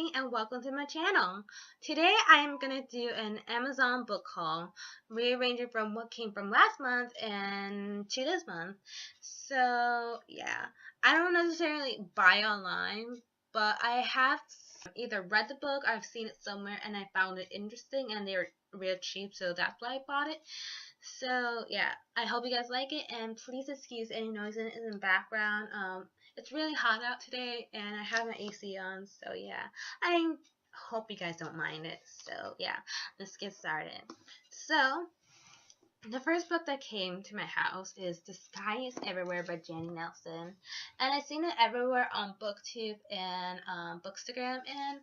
Lenny and welcome to my channel. Today I am going to do an Amazon book haul, rearranging from what came from last month and to this month. So yeah, I don't necessarily buy online, but I have either read the book, I've seen it somewhere, and I found it interesting and they were real cheap, so that's why I bought it. So yeah, I hope you guys like it, and please excuse any noise in the background. It's really hot out today, and I have my AC on, so yeah, I hope you guys don't mind it. So yeah, let's get started. So the first book that came to my house is The Sky is Everywhere by Jenny Nelson, and I've seen it everywhere on BookTube and Bookstagram, and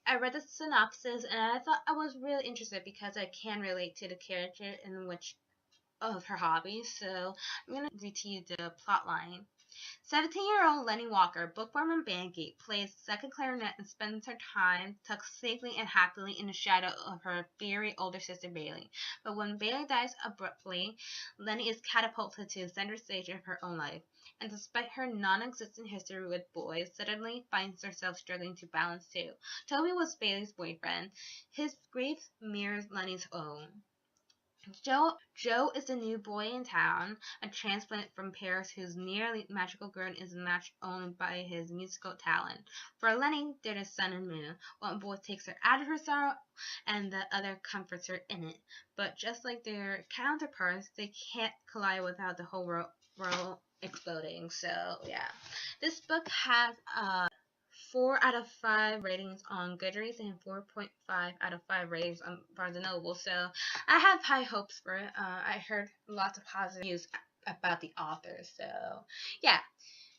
I read the synopsis and I thought I was really interested because I can relate to the character in which of her hobbies. So I'm going to read to you the plot line. 17-year-old Lenny Walker, bookworm and bandgate, plays second clarinet and spends her time tucked safely and happily in the shadow of her fiery older sister Bailey. But when Bailey dies abruptly, Lenny is catapulted to the center stage of her own life, and despite her non-existent history with boys, suddenly finds herself struggling to balance two. Toby was Bailey's boyfriend. His grief mirrors Lenny's own. Joe is the new boy in town, a transplant from Paris whose nearly magical girl is matched only by his musical talent. For Lenny, they're the sun and moon. One boy takes her out of her sorrow, and the other comforts her in it. But just like their counterparts, they can't collide without the whole world exploding. So yeah, this book has 4 out of 5 ratings on Goodreads and 4.5 out of 5 ratings on Barnes & Noble. So I have high hopes for it. I heard lots of positive news about the author. So yeah,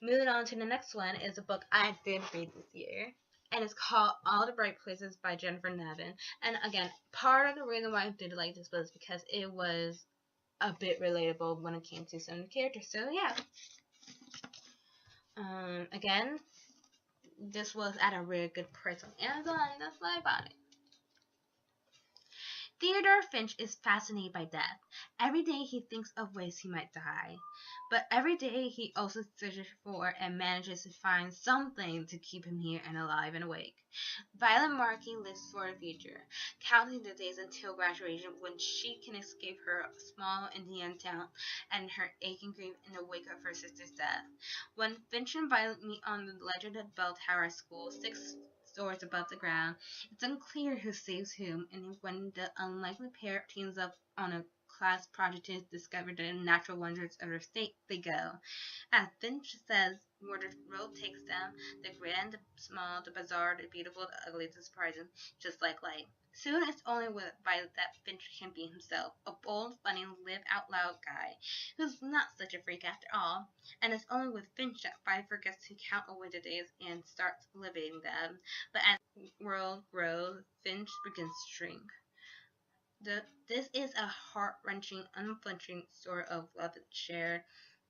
moving on to the next one is a book I did read this year. And it's called All the Bright Places by Jennifer Nevin. And again, part of the reason why I did like this was because it was a bit relatable when it came to some of the characters. So yeah. Again, this was at a really good price on Amazon, and that's why I bought it. Theodore Finch is fascinated by death. Every day he thinks of ways he might die. But every day he also searches for and manages to find something to keep him here and alive and awake. Violet Markey lives for the future, counting the days until graduation when she can escape her small Indian town and her aching grief in the wake of her sister's death. When Finch and Violet meet on the Legend of Bell Tower School, 6 stories above the ground, it's unclear who saves whom, and when the unlikely pair teams up on a class project to discover the natural wonders of their state, they go. As Finch says, where the road takes them, the grand, the small, the bizarre, the beautiful, the ugly, the surprising, just like life. Soon it's only with Violet that Finch can be himself, a bold, funny, live-out-loud guy who's not such a freak after all. And it's only with Finch that Violet forgets to count away the days and starts living them. But as the world grows, Finch begins to shrink. This is a heart-wrenching, unflinching story of love and shared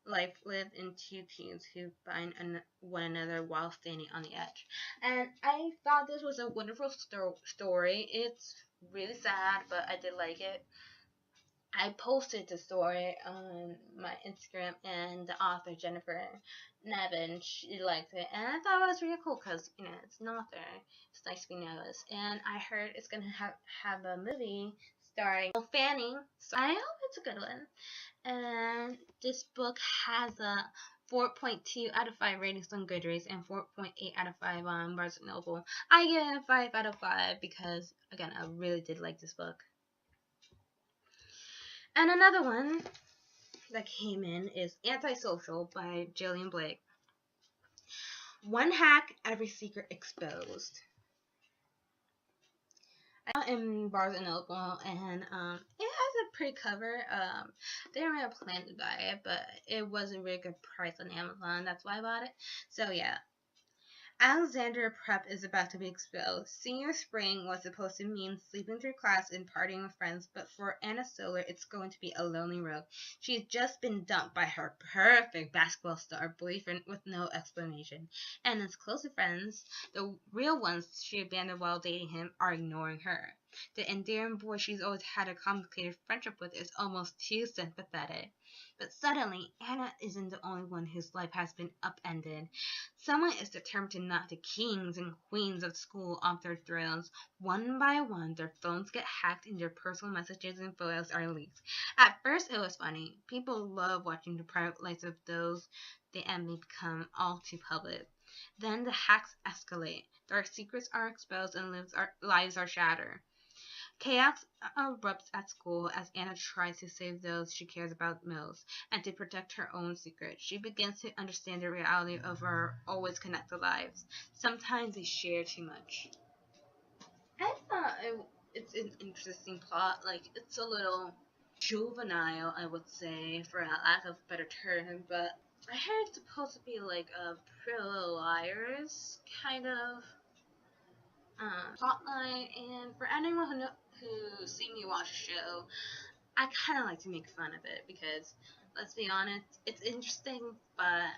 life lived in 2 teens who find one another while standing on the edge. And I thought this was a wonderful story. It's really sad, but I did like it. I posted the story on my Instagram, and the author, Jennifer Nevin, she liked it, and I thought it was really cool because, you know, it's an author. It's nice to be noticed. And I heard it's going to have a movie starring Fanning, so I hope it's a good one. And this book has a 4.2 out of 5 ratings on Goodreads and 4.8 out of 5 on Barnes & Noble. I give it a 5 out of 5 because, again, I really did like this book. And another one that came in is Antisocial by Jillian Blake. One hack, every secret exposed. I got it in Barnes & Noble, and it has a pretty cover. Didn't really plan to buy it, but it was a really good price on Amazon. That's why I bought it. So yeah. Alexandria Prep is about to be expelled. Senior spring was supposed to mean sleeping through class and partying with friends, but for Anna Solar, it's going to be a lonely road. She's just been dumped by her perfect basketball star boyfriend with no explanation. And as closer friends, the real ones she abandoned while dating him, are ignoring her. The endearing boy she's always had a complicated friendship with is almost too sympathetic. But suddenly, Anna isn't the only one whose life has been upended. Someone is determined to knock the kings and queens of school off their thrones. One by one, their phones get hacked and their personal messages and photos are leaked. At first, it was funny. People love watching the private lives of those they envy become all too public. Then the hacks escalate. Dark secrets are exposed and lives are shattered. Chaos erupts at school as Anna tries to save those she cares about most, and to protect her own secret. She begins to understand the reality of our always connected lives. Sometimes we share too much. I thought it's an interesting plot. Like, it's a little juvenile, I would say, for a lack of a better term, but I heard it's supposed to be like a Pretty Little Liars kind of plotline, and for anyone who's seen me watch the show, I kind of like to make fun of it because, let's be honest, it's interesting, but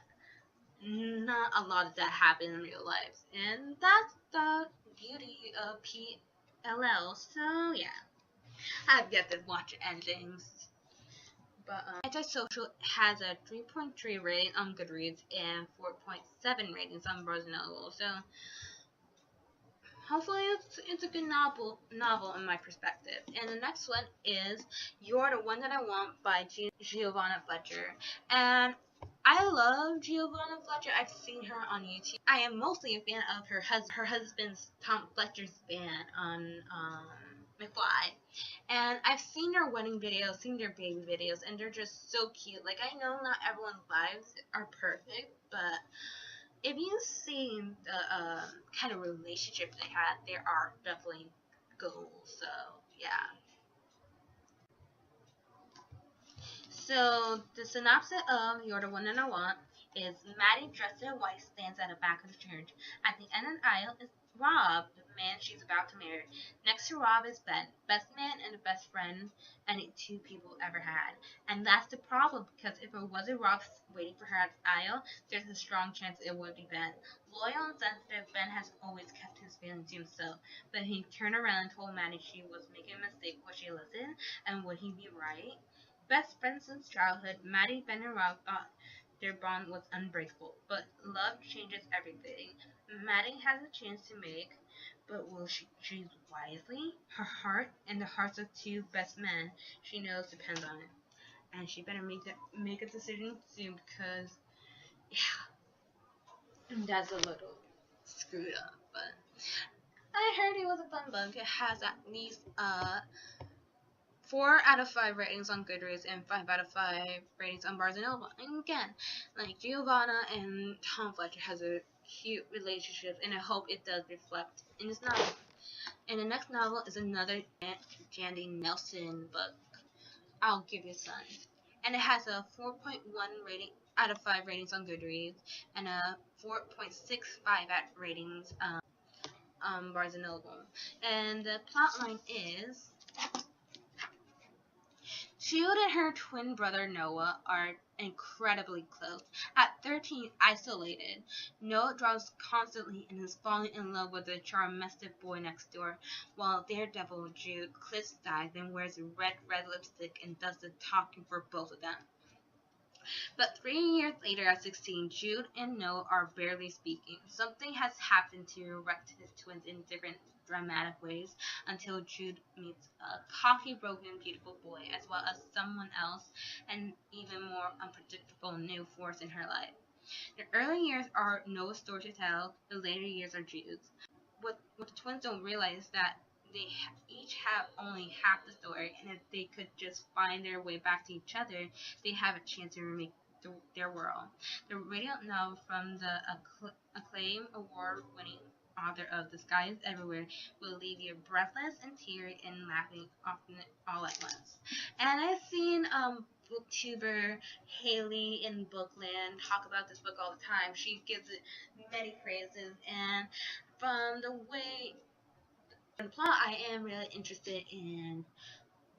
not a lot of that happens in real life, and that's the beauty of PLL. So yeah, I've yet to watch endings. But Antisocial has a 3.3 rating on Goodreads and 4.7 ratings on Barnes & Noble. So hopefully it's a good novel in my perspective. And the next one is You're the One That I Want by Giovanna Fletcher. And I love Giovanna Fletcher. I've seen her on YouTube. I am mostly a fan of her husband's Tom Fletcher's band on McFly. And I've seen their wedding videos, seen their baby videos, and they're just so cute. Like, I know not everyone's lives are perfect, but if you've seen the kind of relationship they had, there are definitely goals. So yeah. So the synopsis of You're the One That I Want is Maddie, dressed in white, stands at the back of the church. At the end of the aisle is Rob, the man she's about to marry. Next to Rob is Ben, best man and the best friend any two people ever had. And that's the problem, because if it wasn't Rob waiting for her at the aisle, there's a strong chance it would be Ben. Loyal and sensitive, Ben has always kept his feelings to himself. But he turned around and told Maddie she was making a mistake. Would she listen? And would he be right? Best friends since childhood, Maddie, Ben, and Rob thought their bond was unbreakable, but love changes everything. Maddie has a chance to make, but will she choose wisely? Her heart and the hearts of two best men she knows depends on it, and she better make a decision soon because yeah, that's a little screwed up. But I heard it was a fun book. It has at least 4 out of 5 ratings on Goodreads and 5 out of 5 ratings on Barnes & Noble. And again, like Giovanna and Tom Fletcher has a cute relationship, and I hope it does reflect in this novel. And the next novel is another Jandy Nelson book, I'll Give You Sun. And it has a 4.1 rating out of 5 ratings on Goodreads and a 4.65 at ratings on Barnes & Noble. And the plotline is Jude and her twin brother Noah are incredibly close. At 13, isolated, Noah draws constantly and is falling in love with the charmistic boy next door, while Daredevil Jude clips dies and wears red lipstick and does the talking for both of them. But 3 years later, at 16, Jude and Noah are barely speaking. Something has happened to erect his twins in different dramatic ways until Jude meets a cocky, broken, beautiful boy, as well as someone else, and even more unpredictable new force in her life. The early years are Noah's story to tell, the later years are Jude's. What the twins don't realize is that they each have only half the story, and if they could just find their way back to each other, they have a chance to remake their world. The radio novel from the acclaimed award-winning author of The Sky is Everywhere will leave you breathless and teary and laughing often all at once. And I've seen booktuber Haley in Bookland talk about this book all the time. She gives it many praises, and from the way the plot, I am really interested in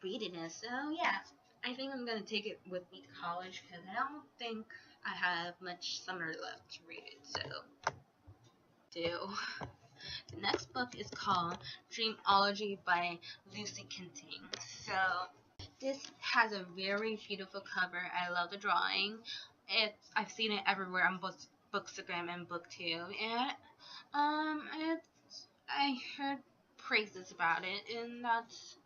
reading it. So yeah, I think I'm gonna take it with me to college because I don't think I have much summer left to read it. So do. The next book is called Dreamology by Lucy Kenting. So This has a very beautiful cover. I love the drawing. I've seen it everywhere on Bookstagram and Booktube, and I heard praises about it, and that's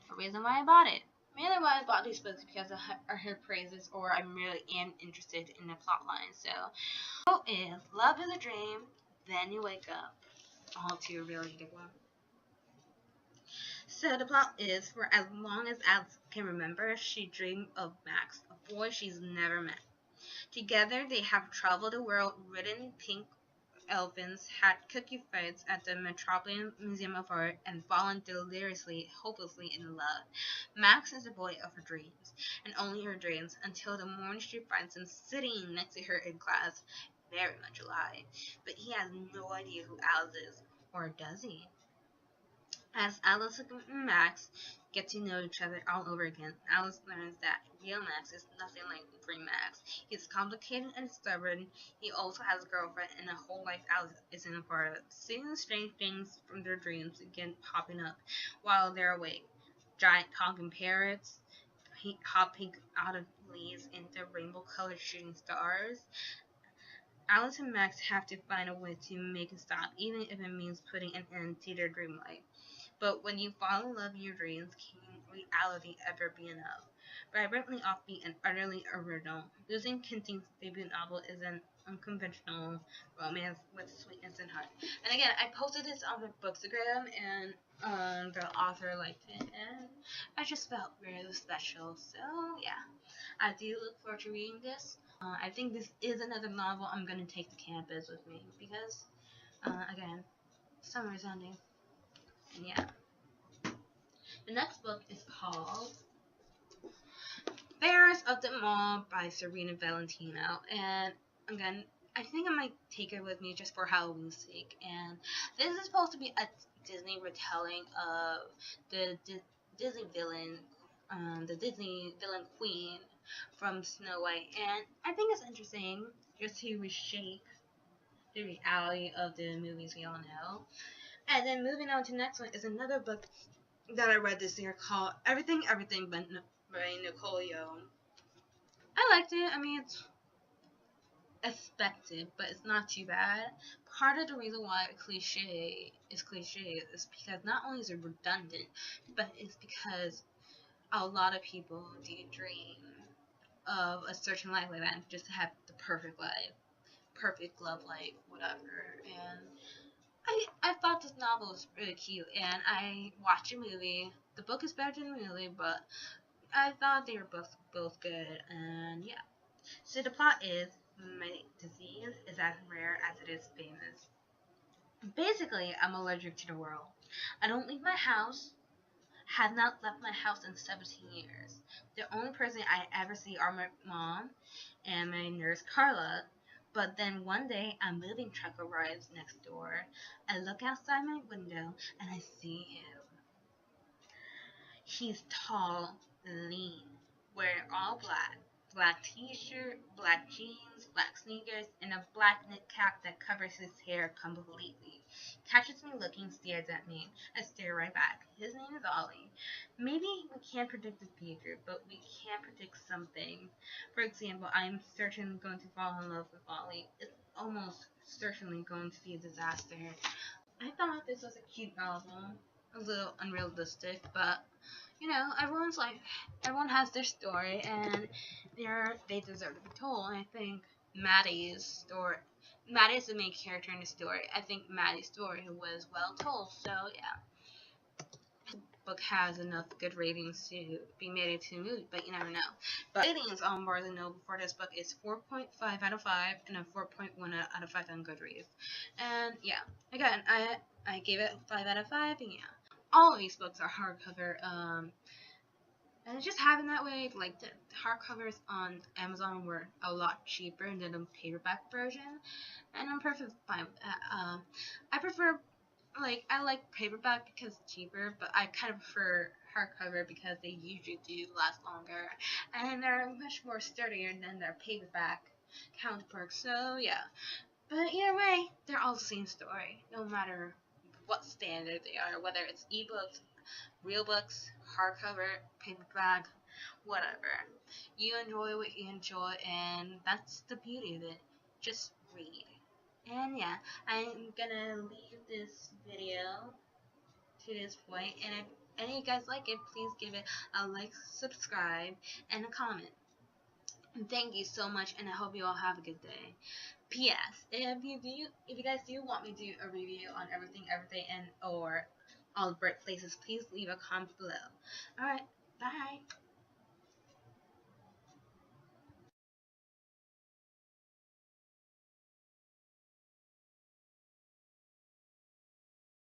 the reason why I bought it. Mainly why I bought these books because I heard praises, or I really am interested in the plot line. So, if love is a dream, then you wake up. All too relatable. So the plot is, for as long as Alice can remember, she dreamed of Max, a boy she's never met. Together, they have traveled the world, ridden pink elephants, had cookie fights at the Metropolitan Museum of Art, and fallen deliriously, hopelessly in love. Max is the boy of her dreams, and only her dreams, until the morning she finds him sitting next to her in class, very much alive. But he has no idea who Alice is, or does he? As Alice and Max get to know each other all over again, Alice learns that real Max is nothing like dream Max. He's complicated and stubborn. He also has a girlfriend and a whole life Alice isn't a part of. Seeing strange things from their dreams again popping up while they're awake. Giant talking parrots, hopping out of leaves into rainbow-colored shooting stars. Alice and Max have to find a way to make it stop, even if it means putting an end to their dream life. But when you fall in love in your dreams, can reality ever be enough? Vibrantly offbeat and utterly original, Losing Kensing's debut novel is an unconventional romance with sweetness and heart. And again, I posted this on my Bookstagram, and the author liked it, and I just felt really special. So yeah, I do look forward to reading this. I think this is another novel I'm gonna take to campus with me because, again, summer is ending. And yeah. The next book is called Bears of the Mall by Serena Valentino. And again, I think I might take it with me just for Halloween's sake. And this is supposed to be a Disney retelling of the Disney villain, the Disney villain queen from Snow White. And I think it's interesting just to reshape the reality of the movies we all know. And then moving on to the next one is another book that I read this year called Everything by Nicole Yeoh. I liked it. I mean, it's expected, but it's not too bad. Part of the reason why cliche is because not only is it redundant, but it's because a lot of people do dream of a certain life like that just to have the perfect life, perfect love life, whatever. And I thought this novel was really cute, and I watched a movie. The book is better than the movie, but I thought they were both good, and yeah. So the plot is, my disease is as rare as it is famous. Basically, I'm allergic to the world. I don't leave my house, have not left my house in 17 years. The only person I ever see are my mom and my nurse Carla. But then one day, a moving truck arrives next door. I look outside my window and I see him. He's tall, lean, wearing all black. Black t-shirt, black jeans, black sneakers, and a black knit cap that covers his hair completely. Catches me looking, stares at me. I stare right back. His name is Ollie. Maybe we can't predict the future, but we can predict something. For example, I am certainly going to fall in love with Ollie. It's almost certainly going to be a disaster. I thought this was a cute novel. A little unrealistic, but you know, everyone has their story, and they deserve to be told. And I think Maddie is the main character in the story. I think Maddie's story was well told. So yeah, the book has enough good ratings to be made into a movie, but you never know. But ratings on Barnes and Noble for this book is 4.5 out of 5 and a 4.1 out of 5 on Goodreads. And yeah, again, I gave it 5 out of 5, and yeah. All of these books are hardcover, and it just happened that way. Like, the hardcovers on Amazon were a lot cheaper than the paperback version, and I'm perfectly fine with that. I like paperback because it's cheaper, but I kind of prefer hardcover because they usually do last longer, and they're much more sturdier than their paperback counterparts. So yeah, but either way, they're all the same story, no matter what standard they are, whether it's ebooks, real books, hardcover, paperback, whatever. You enjoy what you enjoy, and that's the beauty of it. Just read. And yeah, I'm gonna leave this video to this point, and if any of you guys like it, please give it a like, subscribe, and a comment. And thank you so much, and I hope you all have a good day. P.S. If you guys do want me to do a review on everything, and or all the bright places, please leave a comment below. Alright, bye.